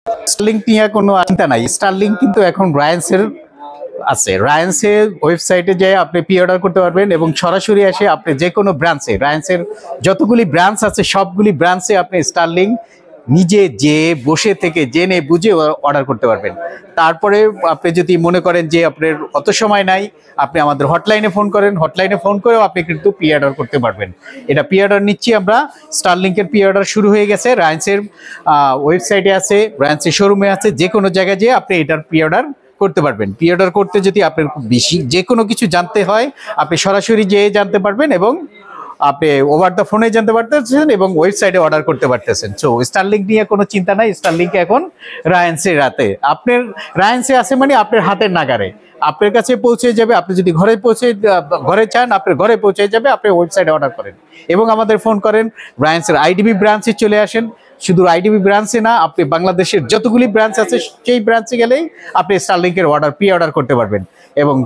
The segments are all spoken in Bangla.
স্টারলিংক নিয়ে কোনো চিন্তা নাই। স্টারলিংক কিন্তু এখন রায়ান্সের আছে। রায়ান্সের ওয়েবসাইটে যেয়ে আপনি প্রি অর্ডার করতে পারবেন এবং সরাসরি এসে আপনি যে কোনো ব্রাঞ্চে, রায়ান্সের যতগুলি ব্রাঞ্চ আছে সবগুলি ব্রাঞ্চে আপনি স্টারলিংক নিজে যে বসে থেকে জেনে বুঝে অর্ডার করতে পারবেন। তারপরে আপনি যদি মনে করেন যে আপনার অত সময় নাই, আপনি আমাদের হটলাইনে ফোন করেন, হটলাইনে ফোন করেও আপনি কিন্তু প্রি অর্ডার করতে পারবেন। এটা প্রি অর্ডার নিচ্ছি আমরা। স্টারলিংকের প্রি অর্ডার শুরু হয়ে গেছে, রায়ান্সের ওয়েবসাইটে আছে, রায়ান্সের শোরুমে আছে, যে কোনো জায়গায় যেয়ে আপনি এটার প্রি অর্ডার করতে পারবেন। প্রি অর্ডার করতে যদি আপনার খুব বেশি যে কোনো কিছু জানতে হয়, আপনি সরাসরি যেয়ে জানতে পারবেন এবং আপনি ওভার দ্য ফোনে জানতে পারতেছেন এবং ওয়েবসাইটে অর্ডার করতে পারতেছেন। সো স্টারলিংক নিয়ে কোনো চিন্তা নাই। স্টারলিংক এখন রায়ান্সের রাতে, আপনার রায়ান্সে আছে মানে আপনার হাতের নাগারে আপনার কাছে পৌঁছে যাবে। আপনি যদি ঘরে চান, আপনার ঘরে পৌঁছে যাবে। আপনি ওয়েবসাইটে অর্ডার করেন এবং আমাদের ফোন করেন। রায়ান্সের আইডিবি ব্রাঞ্চে চলে আসেন। শুধু আইডিবি ব্রাঞ্চে না, আপনি বাংলাদেশের যতগুলি ব্রাঞ্চ আছে সেই ব্রাঞ্চে গেলেই আপনি স্টারলিংকের প্রি অর্ডার করতে পারবেন এবং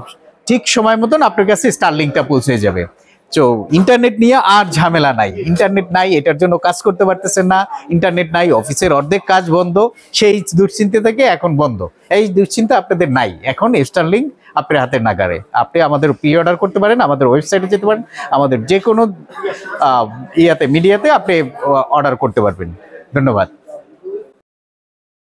ঠিক সময় মতন আপনার কাছে স্টারলিংকটা পৌঁছে যাবে। তো ইন্টারনেট নিয়ে আর ঝামেলা নাই। ইন্টারনেট নাই, এটার জন্য কাজ করতে পারতেছেন না। ইন্টারনেট নাই, অফিসের অর্ধেক কাজ বন্ধ, সেই দুশ্চিন্তা থেকে এখন বন্ধ। এই দুশ্চিন্তা আপনাদের নাই। এখন স্টারলিংক আপনার হাতের নাগারে। আপনি আমাদের প্রি অর্ডার করতে পারেন, আমাদের ওয়েবসাইটে যেতে পারেন, আমাদের যে কোনো মিডিয়াতে আপনি অর্ডার করতে পারবেন। ধন্যবাদ।